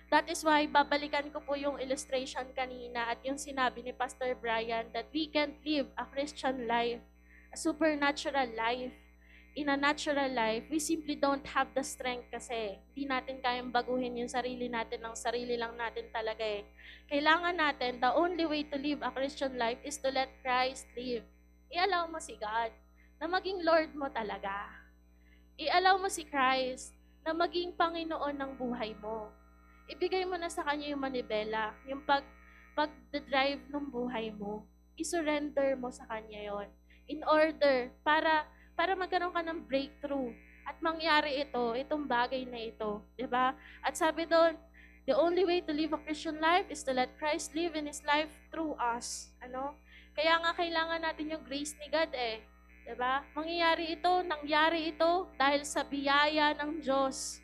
That is why babalikan ko po yung illustration kanina at yung sinabi ni Pastor Brian that we can't live a Christian life, a supernatural life. In a natural life, we simply don't have the strength kasi hindi natin kayang baguhin yung sarili natin ng sarili lang natin talaga eh. Kailangan natin, the only way to live a Christian life is to let Christ live. I-allow mo si God na maging Lord mo talaga. I-allow mo si Christ na maging Panginoon ng buhay mo. Ibigay mo na sa Kanya yung manibela, yung pag-drive ng buhay mo. I-surrender mo sa Kanya yon. In order, para magkaroon ka ng breakthrough at mangyari itong bagay na ito. Diba? At sabi doon, the only way to live a Christian life is to let Christ live in His life through us. Ano? Kaya nga kailangan natin yung grace ni God eh. Diba? Nangyari ito dahil sa biyaya ng Diyos.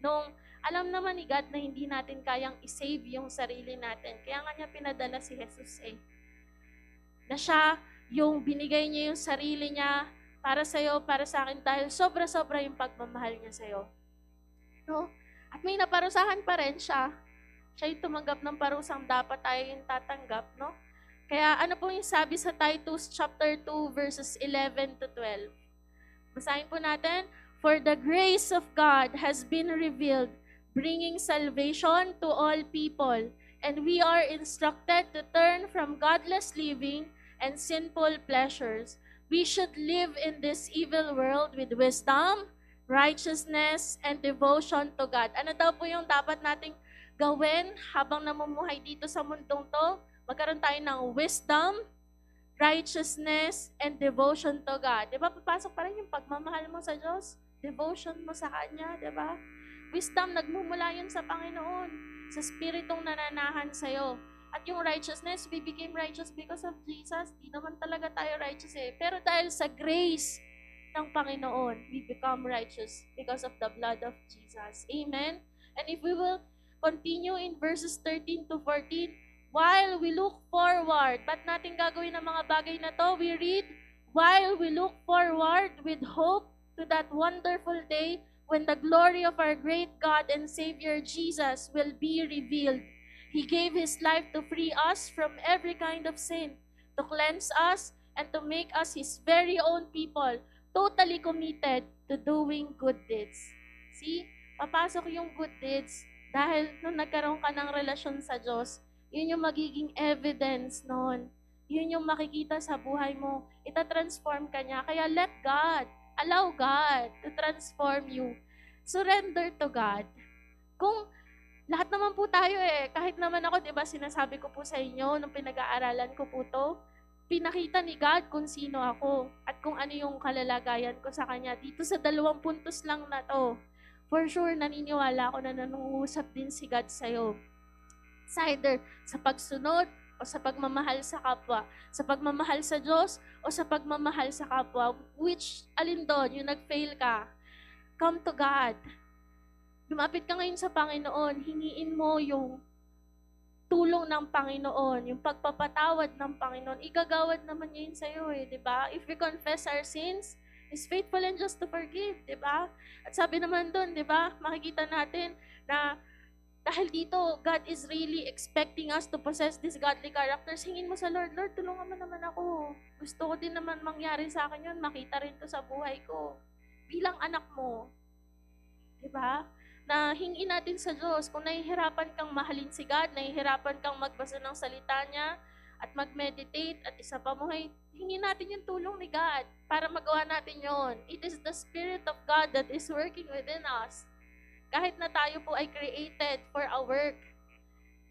Nung alam naman ni God na hindi natin kayang i-save yung sarili natin. Kaya nga niya pinadala si Jesus eh. Na siya, yung binigay niya yung sarili niya para sa'yo, para sa akin, dahil sobra-sobra yung pagmamahal niya sa'yo. No? At may naparusahan pa rin siya. Siya yung tumanggap ng parusang dapat tayo yung tatanggap, no? Kaya ano po yung sabi sa Titus chapter 2 verses 11 to 12? Basahin po natin. For the grace of God has been revealed, bringing salvation to all people, and we are instructed to turn from godless living and sinful pleasures. We should live in this evil world with wisdom, righteousness, and devotion to God. Ano daw po yung dapat nating gawin habang namumuhay dito sa mundong to? Magkaroon tayo ng wisdom, righteousness, and devotion to God. Diba? Papasok pa rin yung pagmamahal mo sa Diyos, devotion mo sa Kanya, diba? Wisdom, nagmumula yun sa Panginoon, sa Spiritong nananahan sa'yo. At yung righteousness, we became righteous because of Jesus. Di naman talaga tayo righteous eh. Pero dahil sa grace ng Panginoon, we become righteous because of the blood of Jesus. Amen? And if we will continue in verses 13 to 14, while we look forward, ba't natin gagawin ang mga bagay na to? We read, while we look forward with hope to that wonderful day when the glory of our great God and Savior Jesus will be revealed. He gave His life to free us from every kind of sin, to cleanse us, and to make us His very own people, totally committed to doing good deeds. See? Papasok yung good deeds dahil nung nagkaroon ka ng relasyon sa Diyos, yun yung magiging evidence noon. Yun yung makikita sa buhay mo. Ita-transform ka niya. Kaya let God, allow God to transform you. Surrender to God. Kung lahat naman po tayo kahit naman ako, di ba, sinasabi ko po sa inyo, nung pinag-aaralan ko po to, pinakita ni God kung sino ako at kung ano yung kalalagayan ko sa Kanya. Dito sa 2 puntos lang na to, for sure, naniniwala ako na nanungusap din si God sa'yo. It's either sa pagsunod o sa pagmamahal sa kapwa. Sa pagmamahal sa Diyos o sa pagmamahal sa kapwa. Which, alin doon, yung nag-fail ka, come to God. Lumapit ka ngayon sa Panginoon, hingiin mo yung tulong ng Panginoon, yung pagpapatawad ng Panginoon, igagawad naman niya yun sa'yo di ba? If we confess our sins, He's faithful and just to forgive, di ba? At sabi naman doon, di ba, makikita natin na dahil dito, God is really expecting us to possess these godly characters. Hingin mo sa Lord, Lord, tulungan mo naman ako. Gusto ko din naman mangyari sa akin yun, makita rin to sa buhay ko. Bilang anak mo, di ba? Na hingin natin sa Diyos, kung nahihirapan kang mahalin si God, nahihirapan kang magbasa ng salita niya, at mag-meditate, at isa pa mo, hingin natin yung tulong ni God para magawa natin yon. It is the Spirit of God that is working within us. Kahit na tayo po ay created for a work,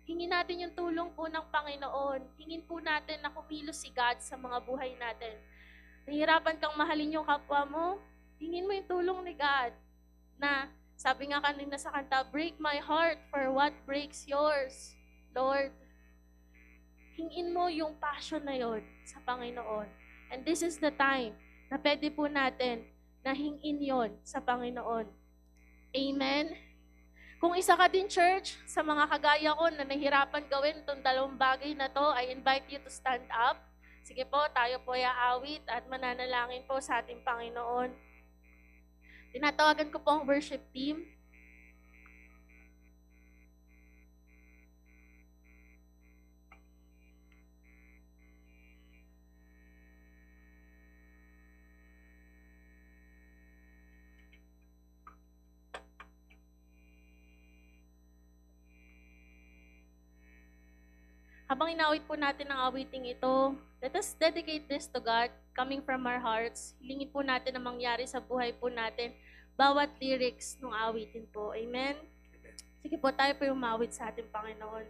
hingin natin yung tulong po ng Panginoon. Hingin po natin na kumilos si God sa mga buhay natin. Nahihirapan kang mahalin yung kapwa mo, hingin mo yung tulong ni God na sabi nga kanina sa kanta, break my heart for what breaks yours, Lord. Hingin mo yung passion na yon sa Panginoon. And this is the time na pwede po natin na hingin yon sa Panginoon. Amen? Kung isa ka din, church, sa mga kagaya ko na nahihirapan gawin itong dalawang bagay na to, I invite you to stand up. Sige po, tayo po ay aawit at mananalangin po sa ating Panginoon. Tinatawagan ko po ang worship team. Habang inawit po natin ang awiting ito, let us dedicate this to God, coming from our hearts. Hilingin po natin ang mangyari sa buhay po natin, bawat lyrics ng awitin po. Amen? Sige po, tayo po yung umawit sa ating Panginoon.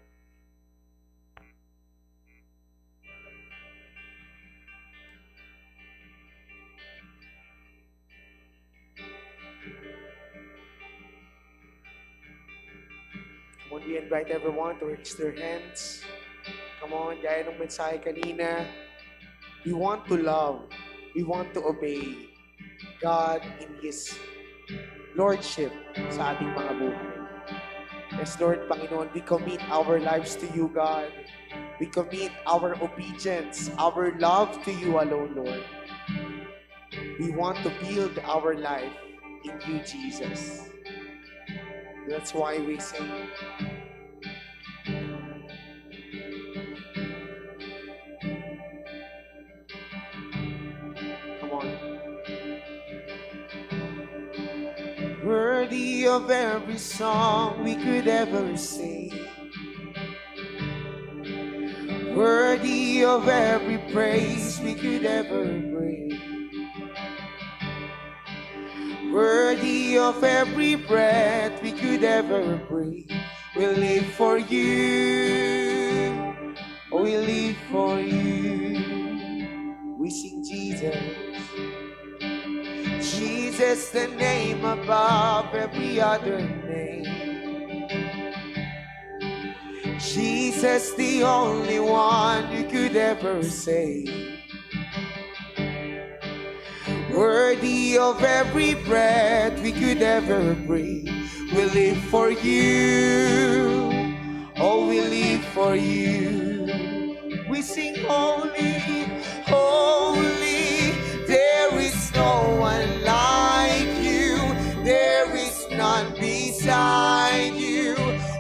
Come on, we invite everyone to raise their hands. Come on, gaya ng mensahe kanina, we want to love, we want to obey God in His Lordship sa ating mga buhay. Yes, Lord, Panginoon, we commit our lives to you, God. We commit our obedience, our love to you alone, Lord. We want to build our life in you, Jesus. That's why we sing. Worthy of every song we could ever sing, worthy of every praise we could ever bring, worthy of every breath we could ever breathe. We live for you, oh, we live for you. We sing Jesus. Jesus, the name above every other name. Jesus, the only one you could ever save. Worthy of every breath we could ever breathe. We live for you. Oh, we live for you. We sing holy, holy. There is no one like you. There is none beside you.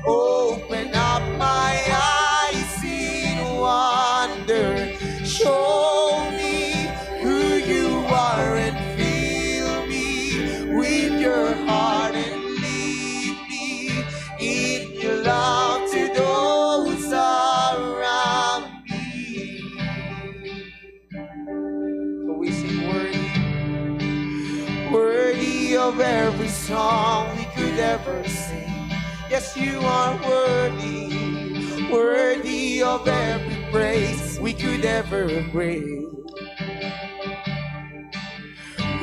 Open up my eyes in wonder. Show me who you are and fill me with your heart and lead me in your love to those around me. So we sing worthy of every song we could ever sing. Yes, you are worthy, worthy of every praise we could ever bring.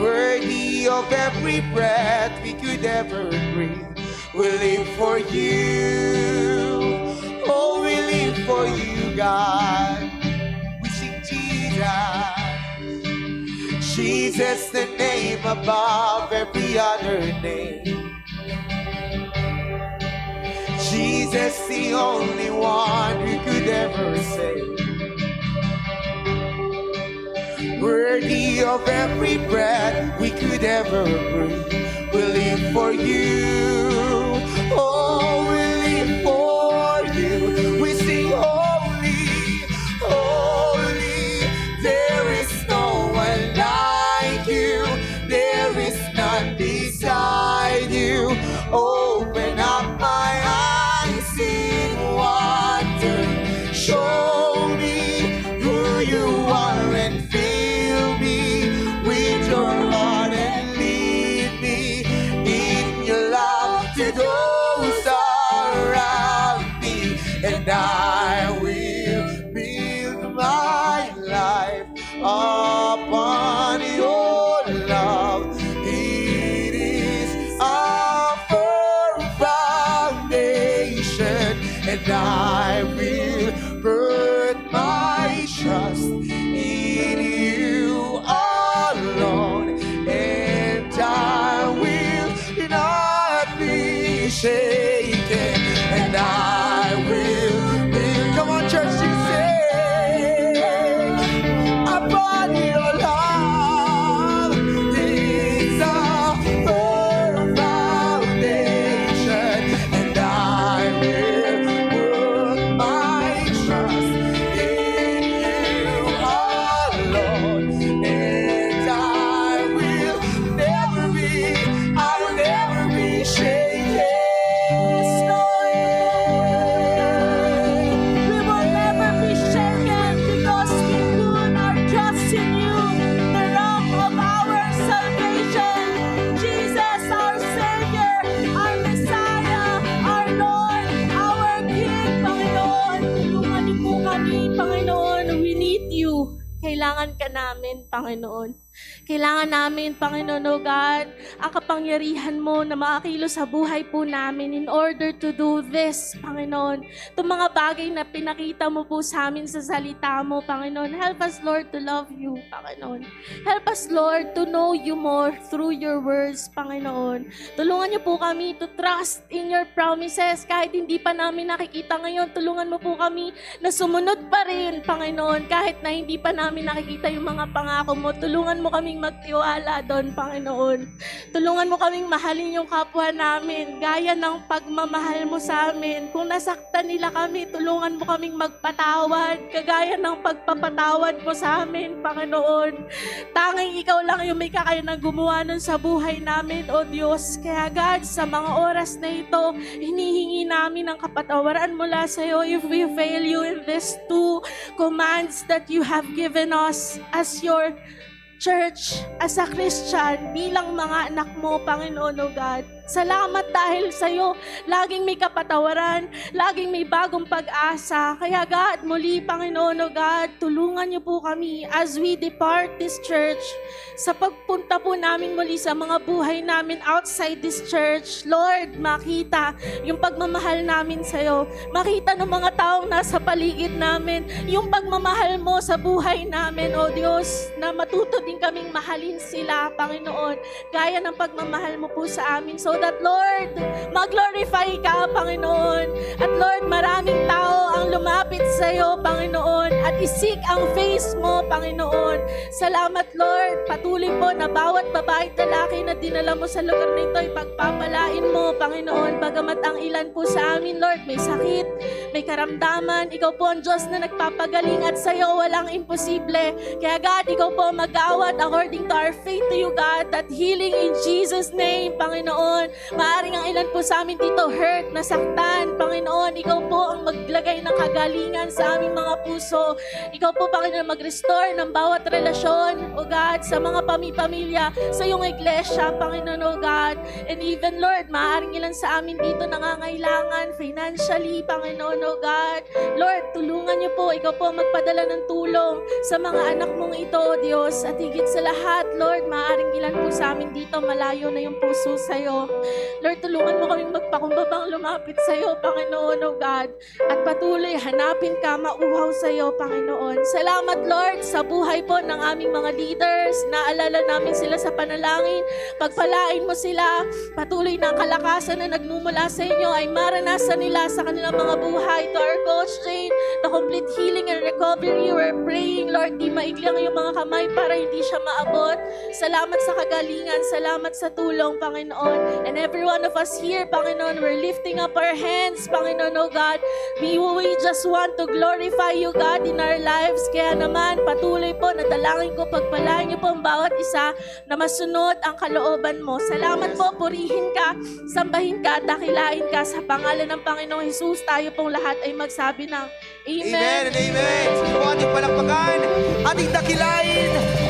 Worthy of every breath we could ever breathe. We live for you. Oh, we live for you, God. We sing Jesus. Jesus, the name above every other name. Jesus, Jesus, the only one who could ever save. Worthy of every breath we could ever breathe. We live for you. Oh, we live for you. We sing holy, holy. There is no one like you. There is none beside you. Open up my eyes in wonder. Show me who you are and fill me with your heart and lead me in your love to those around me. And I will build my life upon your love. It is a firm foundation, and I will put my trust in you alone, and I will not be shaken, and I will build. Come on, church, you say, upon your love. It's a firm foundation, and I will put my trust in you alone, and I will never be shaken.
We will never be shaken because we put our trust in you, the rock of our salvation. Jesus, our Savior, our Messiah, our Lord, our King, Panginoon. Tulungan niyo po kami, Panginoon. We need you. Kailangan ka namin, Panginoon. Kailangan namin, Panginoon, O God, ang kapangyarihan mo na makakilos sa buhay po namin in order to do this, Panginoon. Itong mga bagay na pinakita mo po sa amin sa salita mo, Panginoon. Help us, Lord, to love you, Panginoon. Help us, Lord, to know you more through your words, Panginoon. Tulungan niyo po kami to trust in your promises kahit hindi pa namin nakikita ngayon. Tulungan mo po kami na sumunod pa rin, Panginoon, kahit na hindi pa namin nakikita yung mga pangako mo. Tulungan mo kaming magtiwala doon, Panginoon. Tulungan mo kaming mahalin yung kapwa namin, gaya ng pagmamahal mo sa amin. Kung nasaktan nila kami, tulungan mo kaming magpatawad, kagaya ng pagpapatawad mo sa amin, Panginoon. Tanging ikaw lang yung may kakayanang gumawa nun sa buhay namin, O Diyos. Kaya God, sa mga oras na ito, hinihingi namin ang kapatawaran mula sa iyo if we fail you in these two commands that you have given us as your church, as a Christian, bilang mga anak mo, Panginoon, O God. Salamat dahil sa iyo, laging may kapatawaran, laging may bagong pag-asa. Kaya God, muli, Panginoon, O God, tulungan niyo po kami as we depart this church. Sa pagpunta po namin muli sa mga buhay namin outside this church, Lord, makita yung pagmamahal namin sa iyo. Makita ng mga taong nasa paligid namin, yung pagmamahal mo sa buhay namin, O Diyos, na matuto din kaming mahalin sila, Panginoon, gaya ng pagmamahal mo po sa amin. So that, Lord, mag-glorify ka, Panginoon. At Lord, maraming tao ang lumapit sa iyo, Panginoon, at isik ang face mo, Panginoon. Salamat, Lord. Patuloy po na bawat babae at lalaki na dinala mo sa lugar na ito ay pagpapalain mo, Panginoon. Bagamat ang ilan po sa amin, Lord, may sakit, may karamdaman. Ikaw po ang Diyos na nagpapagaling at sa iyo walang imposible. Kaya God, ikaw po mag-awat according to our faith to you, God, that healing in Jesus' name, Panginoon. Maaring ang ilan po sa amin dito hurt, nasaktan, Panginoon. Ikaw po ang maglagay ng kagalingan sa aming mga puso. Ikaw po, Panginoon, mag-restore ng bawat relasyon, O God, sa mga pamilya, sa iyong iglesia, Panginoon, O God. And even, Lord, maaring ilan sa amin dito nangangailangan financially, Panginoon, O God. Lord, tulungan niyo po. Ikaw po magpadala ng tulong sa mga anak mong ito, O Diyos. At higit sa lahat, Lord, maaring ilan po sa amin dito malayo na yung puso sa iyo. Lord, tulungan mo kaming magpakumbabang lumapit sa iyo, Panginoon, O God. At patuloy hanapin ka, mauhaw sa iyo, Panginoon. Salamat, Lord, sa buhay po ng aming mga leaders. Naalala namin sila sa panalangin. Pagpalain mo sila. Patuloy na ang kalakasan na nagmumula sa inyo ay maranasan nila sa kanilang mga buhay. To our Coach Jane, the complete healing and recovery. We're praying, Lord, di maigli ang iyong mga kamay para hindi siya maabot. Salamat sa kagalingan. Salamat sa tulong, Panginoon. And every one of us here, Panginoon, we're lifting up our hands, Panginoon, oh God. We just want to glorify you, God, in our lives. Kaya naman, patuloy po, nadalangin ko, pagpalain niyo po ang bawat isa na masunod ang kalooban mo. Salamat po, purihin ka, sambahin ka, dakilain ka. Sa pangalan ng Panginoong Jesus, tayo pong lahat ay magsabi ng Amen.
Amen and amen. Sige po ating palakpakan, ating dakilain